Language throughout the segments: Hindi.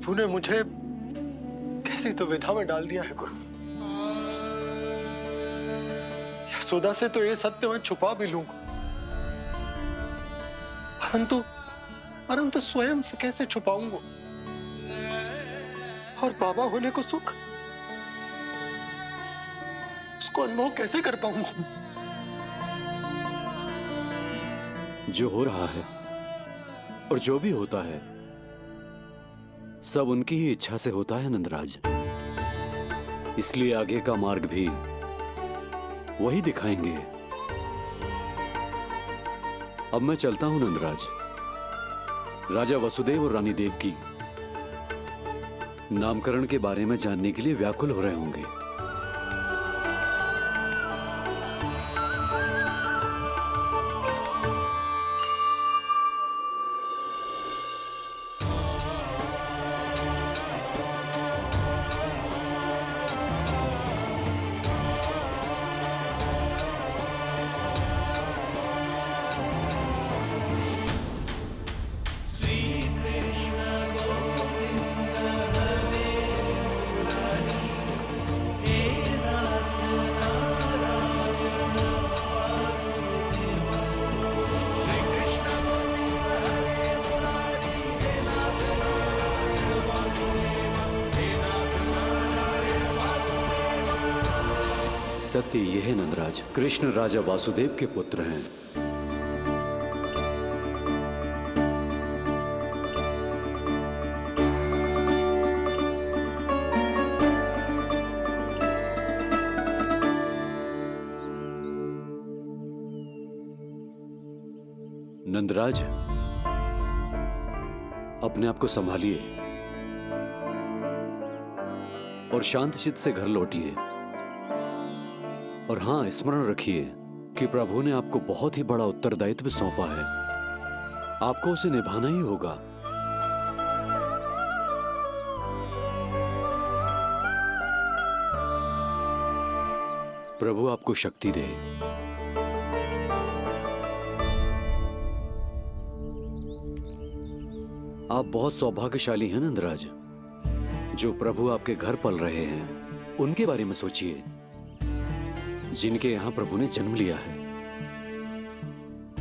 प्रभु ने मुझे कैसी दुविधा में डाल दिया है गुरु। यशोदा से तो ये सत्य मैं छुपा भी लूंगा, परंतु परंतु स्वयं से कैसे छुपाऊंगा? और बाबा होने को सुख, उसको अनुभव कैसे कर पाऊंगा? जो हो रहा है और जो भी होता है सब उनकी ही इच्छा से होता है नंदराज। इसलिए आगे का मार्ग भी वही दिखाएंगे। अब मैं चलता हूं नंदराज। राजा वसुदेव और रानी देवकी नामकरण के बारे में जानने के लिए व्याकुल हो रहे होंगे। सत्य यह है नंदराज, कृष्ण राजा वासुदेव के पुत्र हैं। नंदराज, अपने आप को संभालिए और शांत चित्त से घर लौटिए। और हां, स्मरण रखिए कि प्रभु ने आपको बहुत ही बड़ा उत्तरदायित्व सौंपा है। आपको उसे निभाना ही होगा। प्रभु आपको शक्ति दे। आप बहुत सौभाग्यशाली हैं नंदराज। जो प्रभु आपके घर पल रहे हैं उनके बारे में सोचिए, जिनके यहां प्रभु ने जन्म लिया है।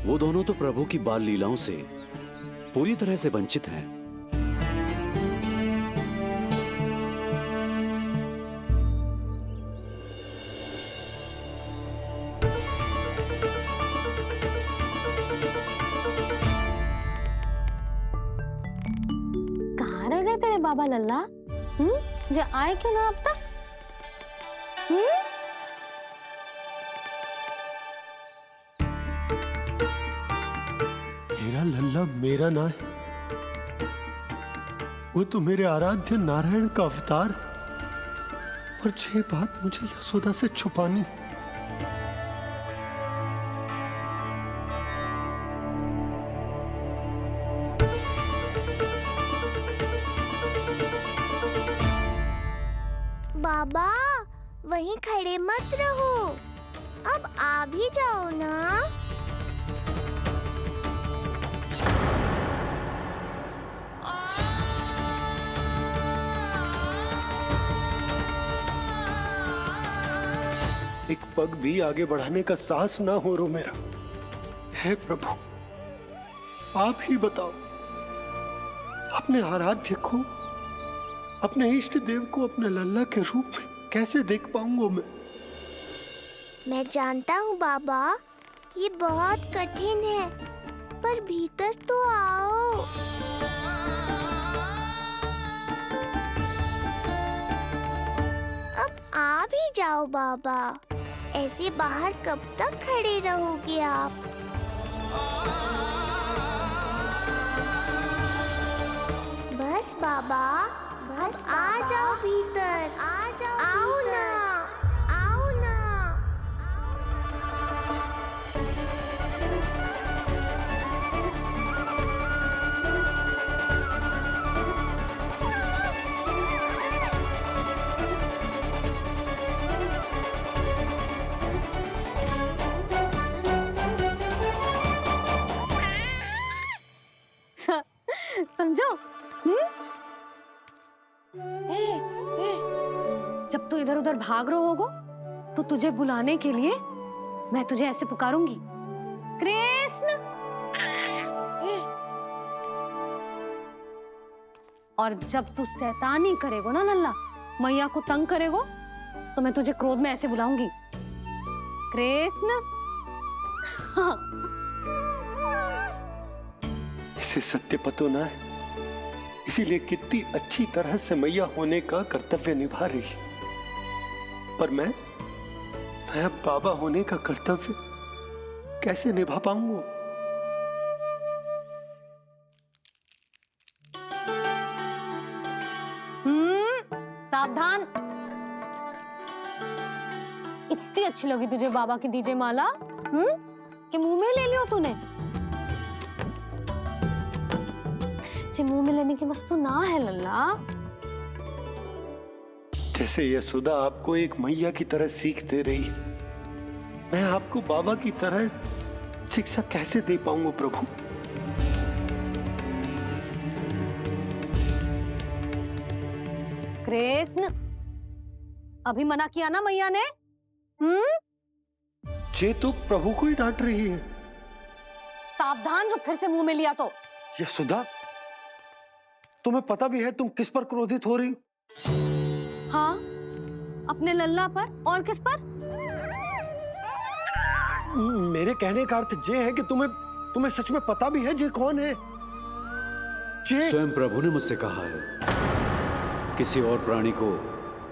वो दोनों तो प्रभु की बाल लीलाओं से पूरी तरह से वंचित हैं। कहाँ रह गए तेरे बाबा लल्ला? जो आए क्यों ना अब तक? मेरा लल्ला मेरा ना है, वो तो मेरे आराध्य नारायण का अवतार है। और ये बात मुझे यशोदा से छुपानी। बाबा वहीं खड़े मत रहो, अब आ भी जाओ ना। एक पग भी आगे बढ़ाने का साहस ना हो रो मेरा। हे प्रभु, आप ही बताओ, अपने आराध्य को, अपने इष्ट देव को अपने लल्ला के रूप में कैसे देख पाऊंगा मैं जानता हूँ बाबा, ये बहुत कठिन है, पर भीतर तो आओ। अब आ भी जाओ बाबा, ऐसे बाहर कब तक खड़े रहोगे आप? बस बाबा, बस आ जाओ भीतर, आ जाओ, आओ ना, आओ ना। समझो? जब तू इधर उधर भाग रहा होगो तो तुझे बुलाने के लिए मैं तुझे ऐसे पुकारूंगी, कृष्ण। और जब तू शैतानी करेगो ना लल्ला, मैया को तंग करेगो, तो मैं तुझे क्रोध में ऐसे बुलाऊंगी, कृष्ण। हाँ। इसे सत्य पतो ना है, इसीलिए कितनी अच्छी तरह से मैया होने का कर्तव्य निभा रही है। पर मैं अब बाबा होने का कर्तव्य कैसे निभा पाऊंगा? सावधान। इतनी अच्छी लगी तुझे बाबा की दीजे माला, कि मुंह में ले लियो तूने? मुंह में लेने की वस्तु ना है लल्ला। जैसे यशोदा आपको एक मैया की तरह सीख दे रही है, मैं आपको बाबा की तरह शिक्षा कैसे दे पाऊंगा प्रभु? कृष्ण, अभी मना किया ना मैया ने? ये तो प्रभु को ही डांट रही है। सावधान, जो फिर से मुंह में लिया तो। यशोदा, तुम्हें पता भी है तुम किस पर क्रोधित हो रही? हाँ, अपने लल्ला पर। और किस पर? मेरे कहने का अर्थ ये है कि तुम्हें सच में पता भी है ये कौन है? स्वयं प्रभु ने मुझसे कहा है किसी और प्राणी को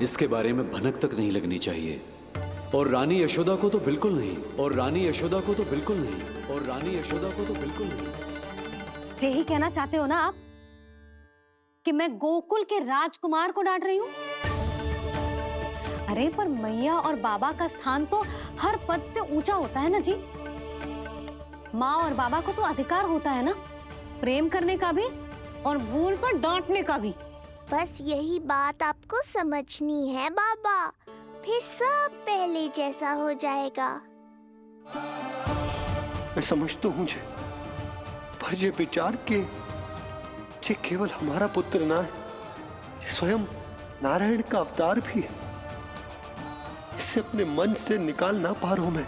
इसके बारे में भनक तक नहीं लगनी चाहिए, और रानी यशोदा को तो बिल्कुल नहीं, और रानी यशोदा को तो बिल्कुल नहीं, और रानी यशोदा को तो बिल्कुल नहीं। यही कहना चाहते हो ना आप कि मैं गोकुल के राजकुमार को डांट रही हूँ? अरे पर मैया और बाबा का स्थान तो हर पद से ऊंचा होता है ना जी। माँ और बाबा को तो अधिकार होता है ना प्रेम करने का भी और भूल पर डांटने का भी। बस यही बात आपको समझनी है बाबा, फिर सब पहले जैसा हो जाएगा। मैं समझता हूँ पर ये विचार के ये केवल हमारा पुत्र ना है, ये स्वयं नारायण का अवतार भी है। इसे अपने मन से निकाल ना पा रहा हूं मैं।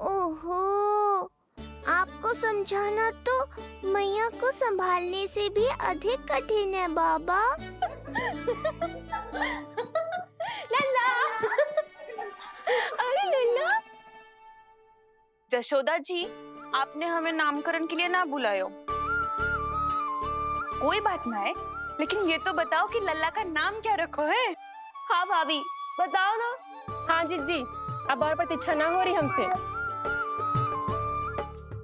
ओहो, आपको समझाना तो मैया को संभालने से भी अधिक कठिन है बाबा। लल्ला, अरे लल्ला। जशोदा जी, आपने हमें नामकरण के लिए ना बुलायो। कोई बात ना है, लेकिन ये तो बताओ कि लल्ला का नाम क्या रखो है? हाँ भाभी, बताओ ना। हाँ जी, अब और प्रतीक्षा ना हो रही हमसे।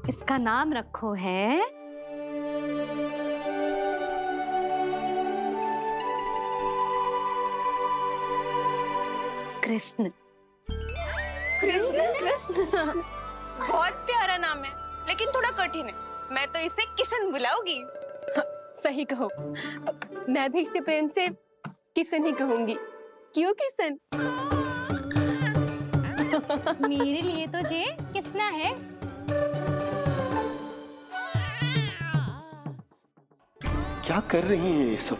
इसका नाम रखो है कृष्ण। कृष्ण बहुत प्यारा नाम है, लेकिन थोड़ा कठिन है। मैं तो इसे किशन बुलाऊंगी। हाँ, सही कहो। मैं भी इसे प्रेम से किशन ही कहूंगी। क्यों किशन? मेरे लिए तो जे किसना है। क्या कर रही हैं ये सब?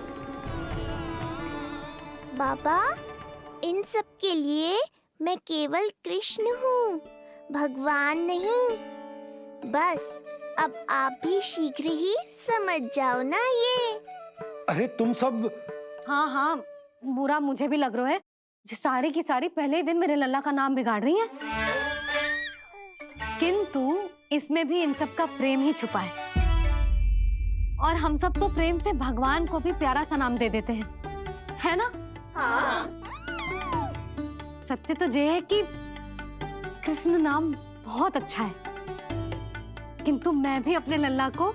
बाबा, इन सब के लिए मैं केवल कृष्ण हूँ, भगवान नहीं। बस अब आप भी शीघ्र ही समझ जाओ ना ये। अरे तुम सब। हाँ, बुरा मुझे भी लग रहा है, जो सारी की सारी पहले ही दिन मेरे लल्ला का नाम बिगाड़ रही हैं। किंतु इसमें भी इन सब का प्रेम ही छुपा है, और हम सब तो प्रेम से भगवान को भी प्यारा सा नाम दे देते हैं, है ना? हाँ। सत्य तो ये है कि कृष्ण नाम बहुत अच्छा है, किंतु मैं भी अपने लल्ला को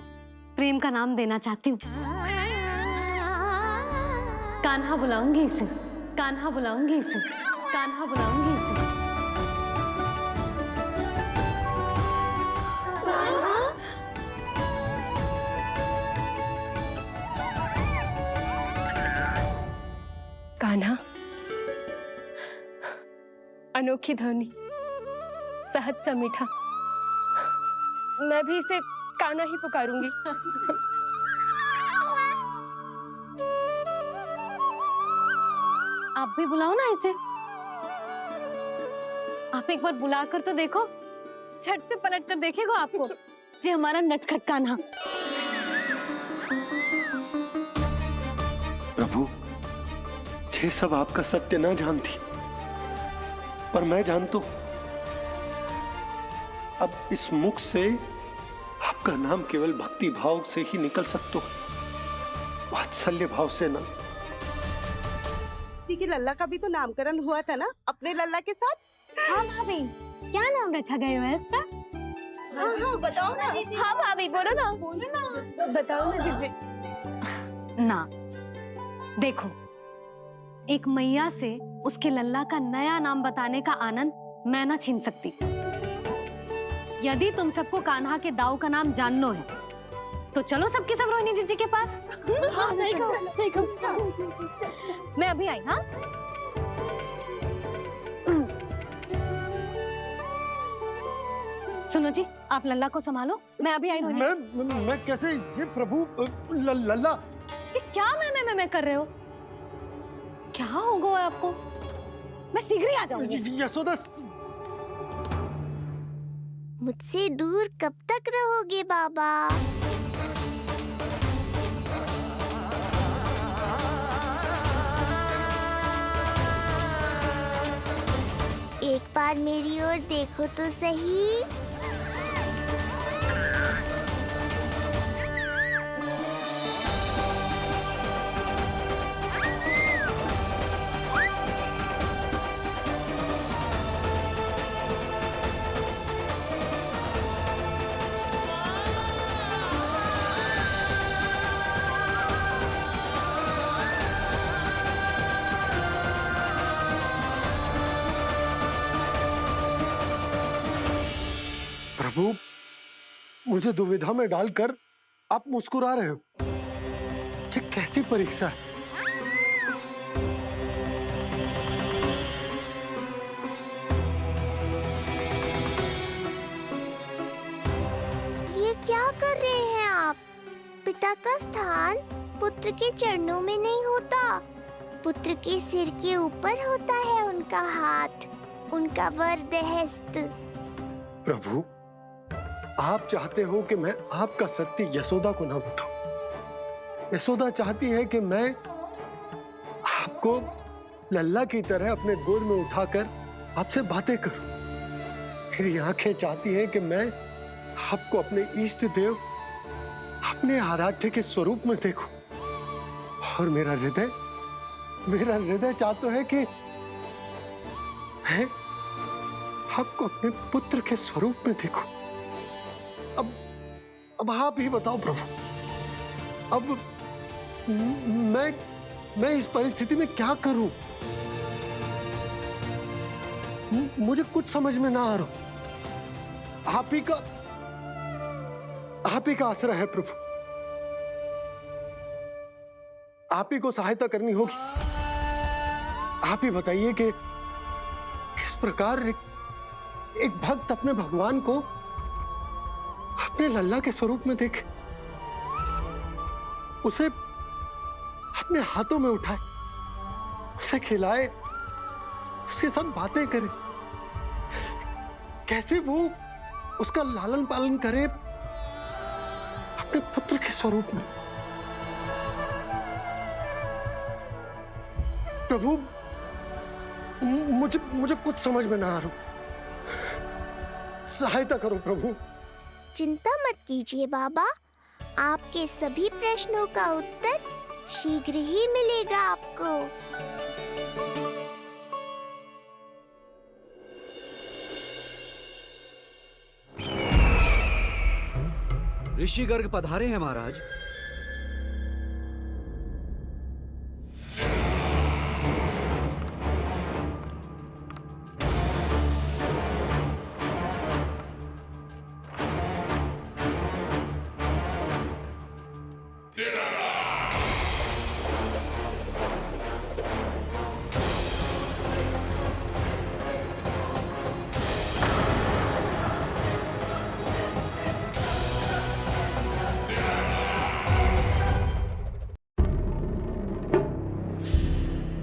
प्रेम का नाम देना चाहती हूँ। कान्हा बुलाऊंगी इसे, कान्हा बुलाऊंगी इसे, कान्हा बुलाऊंगी इसे। कान्हा, अनोखी ध्वनि, सहज सा मीठा। मैं भी इसे कान्हा ही पुकारूंगी। आप भी बुलाओ ना इसे। आप एक बार बुलाकर तो देखो, झट से पलट कर देखेगा आपको जी हमारा नटखट कान्हा। प्रभु, ये सब आपका सत्य ना जानती, पर मैं जानता हूं अब इस मुख से आपका नाम केवल भक्ति भाव से ही निकल सकता है, वात्सल्य भाव से ना। जी की लल्ला का भी तो नामकरण हुआ था ना अपने लल्ला के साथ। हाँ भाभी, क्या नाम रखा गया है इसका? हाँ, बताओ ना। हाँ भाभी बोलो ना बताओ ना जीजी। ना देखो, एक मैया से उसके लल्ला का नया नाम बताने का आनंद मैं ना छीन सकती। यदि तुम सबको कान्हा के दाऊ का नाम जानना है तो चलो सबके सब रोहिणी जीजी के पास। हाँ सही कहो। मैं अभी आई। हाँ सुनो जी, आप लल्ला को संभालो, मैं अभी आई। रोहिणी मैं कैसे? ये प्रभु लल्ला। जी क्या मैं कर रहे हो? क्या हो गया आपको? मैं शीघ्र ही आ जाऊंगी। यशोदा, मुझसे दूर कब तक रहोगे बाबा? एक बार मेरी ओर देखो तो सही। प्रभु, मुझे दुविधा में डालकर आप मुस्कुरा रहे हो। ये कैसी परीक्षा है? ये क्या कर रहे हैं आप? पिता का स्थान पुत्र के चरणों में नहीं होता, पुत्र के सिर के ऊपर होता है उनका हाथ, उनका वरद हस्त। प्रभु, आप चाहते हो कि मैं आपका सत्य यशोदा को ना बताऊं। यशोदा चाहती है कि मैं आपको लल्ला की तरह अपने गोद में उठाकर आपसे बातें करूं। मेरी आंखें चाहती हैं कि मैं आपको अपने इष्ट देव, अपने आराध्य के स्वरूप में देखूं। और मेरा हृदय चाहता है कि मैं आपको अपने पुत्र के स्वरूप में देखूं। अब आप ही बताओ प्रभु, अब मैं इस परिस्थिति में क्या करूं? मुझे कुछ समझ में ना आ रहा। आप ही का आश्रय है प्रभु। आप ही को सहायता करनी होगी। आप ही बताइए कि किस प्रकार एक भक्त अपने भगवान को अपने लल्ला के स्वरूप में देखे, उसे अपने हाथों में उठाए, उसे खिलाए, उसके साथ बातें करे, कैसे वो उसका लालन पालन करे अपने पुत्र के स्वरूप में। प्रभु, मुझे कुछ समझ में ना आ रहा। सहायता करो प्रभु। चिंता मत कीजिए बाबा, आपके सभी प्रश्नों का उत्तर शीघ्र ही मिलेगा आपको। ऋषि गर्ग पधारे हैं महाराज।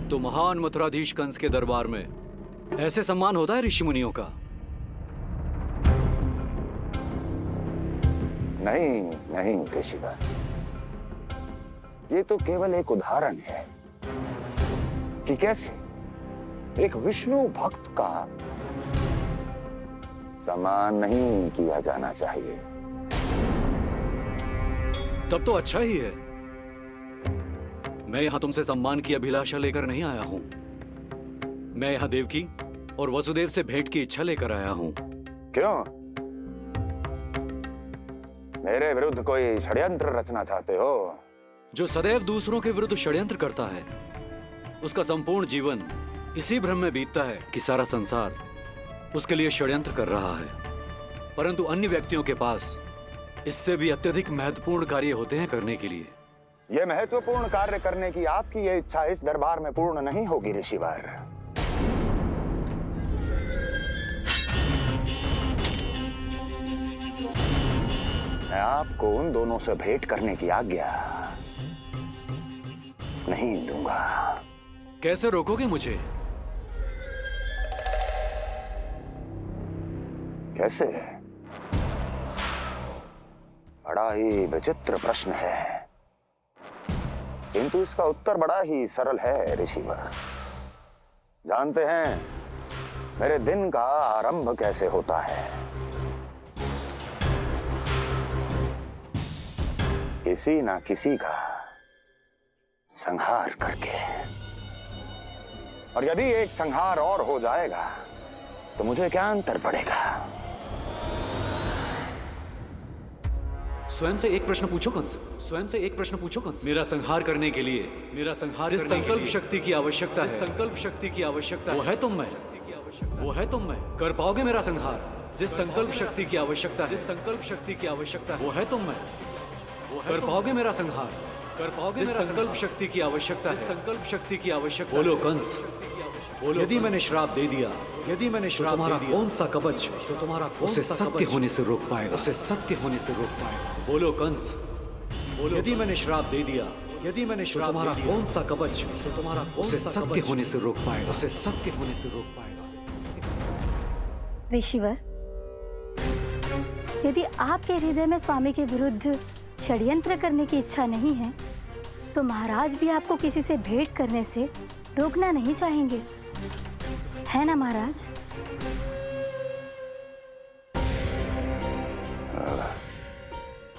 तो महान मथुराधीश कंस के दरबार में ऐसे सम्मान होता है ऋषि मुनियों का? नहीं नहीं ऋषिवर, ये तो केवल एक उदाहरण है कि कैसे एक विष्णु भक्त का सम्मान नहीं किया जाना चाहिए। तब तो अच्छा ही है। मैं यहां तुमसे सम्मान की अभिलाषा लेकर नहीं आया हूं। मैं यहां देवकी और वसुदेव से भेंट की इच्छा लेकर आया हूं। क्यों? मेरे विरुद्ध कोई षड्यंत्र रचना चाहते हो? जो सदैव दूसरों के विरुद्ध षड्यंत्र करता है, उसका संपूर्ण जीवन इसी भ्रम में बीतता है कि सारा संसार उसके लिए षड्यंत्र कर रहा है। परंतु अन्य व्यक्तियों के पास इससे भी अत्यधिक महत्वपूर्ण कार्य होते हैं करने के लिए। यह महत्वपूर्ण कार्य करने की आपकी यह इच्छा इस दरबार में पूर्ण नहीं होगी ऋषिवर। मैं आपको उन दोनों से भेंट करने की आज्ञा नहीं दूंगा। कैसे रोकोगे मुझे? कैसे? बड़ा ही विचित्र प्रश्न है, किंतु इसका उत्तर बड़ा ही सरल है ऋषिवर। जानते हैं मेरे दिन का आरंभ कैसे होता है? किसी ना किसी का संहार करके। और यदि एक संहार और हो जाएगा तो मुझे क्या अंतर पड़ेगा? स्वयं से एक प्रश्न पूछो कंस। स्वयं से एक प्रश्न पूछो कंस। मेरा संहार करने के लिए, मेरा संहार जिस संकल्प शक्ति की आवश्यकता है, संकल्प शक्ति की आवश्यकता वो है तुम में, वो है तुम में। कर पाओगे मेरा संहार? जिस संकल्प शक्ति की आवश्यकता है, जिस संकल्प शक्ति की आवश्यकता वो है तुम में। कर पाओगे मेरा संहार? कर पाओगे मेरा संकल्प शक्ति की आवश्यकता है, संकल्प शक्ति की आवश्यकता। बोलो कंस, बोलो। यदि मैंने श्राप दे दिया, यदि मैंने श्राप दे दिया, कौन सा कवच तो तुम्हारा उसे सत्य होने से रोक पाएगा? उसे सत्य होने से रोक पाएगा? बोलो कंस, बोलो। यदि मैंने श्राप दे दिया, यदि मैंने श्राप तुम्हारा कौन सा कवच तो तुम्हारा उसे सत्य होने से रोक पाएगा? उसे सत्य होने से रोक पाएगा? ऋषिवर, यदि आपके हृदय में स्वामी के विरुद्ध षड्यंत्र करने की इच्छा नहीं है, तो महाराज भी आपको किसी से भेंट करने से रोकना नहीं चाहेंगे, है ना महाराज?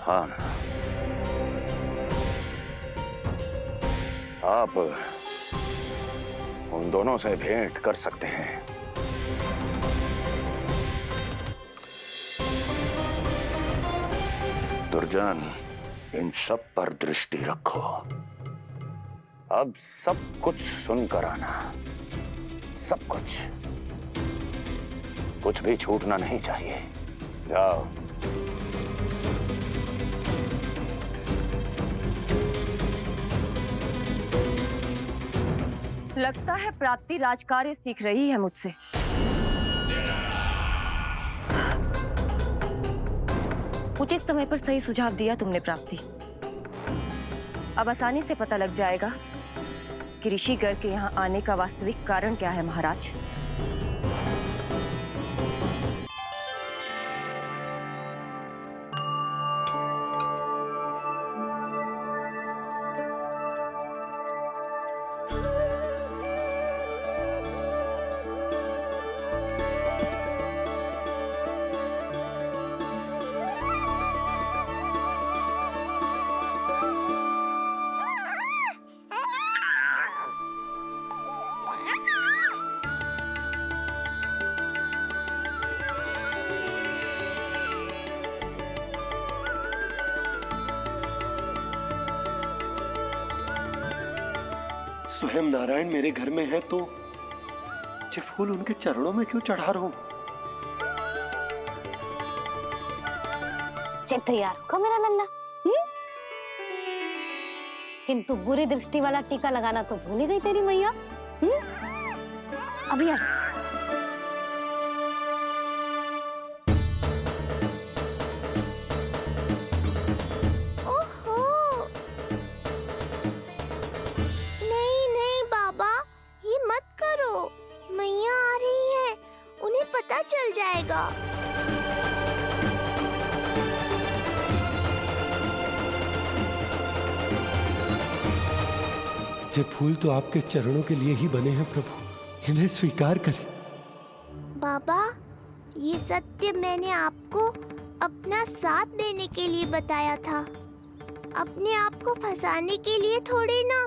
हाँ, आप उन दोनों से भेंट कर सकते हैं। दुर्जन, इन सब पर दृष्टि रखो। अब सब कुछ सुनकर आना, सब कुछ, कुछ भी छूटना नहीं चाहिए। जाओ। लगता है प्राप्ति राजकार्य सीख रही है मुझसे। उचित समय पर सही सुझाव दिया तुमने प्राप्ति। अब आसानी से पता लग जाएगा कि ऋषिगढ़ के यहाँ आने का वास्तविक कारण क्या है महाराज। स्वयं नारायण मेरे घर में है तो ये फूल उनके चरणों में क्यों चढ़ा रहा हूं? तैयार होगा मेरा लल्ला। किंतु बुरी दृष्टि वाला टीका लगाना तो भूल ही गई तेरी मैया। अभी आ। ये फूल तो आपके चरणों के लिए ही बने हैं प्रभु, इन्हें स्वीकार करें। बाबा, ये सत्य मैंने आपको अपना साथ देने के लिए बताया था, अपने आप को फंसाने के लिए थोड़ी ना।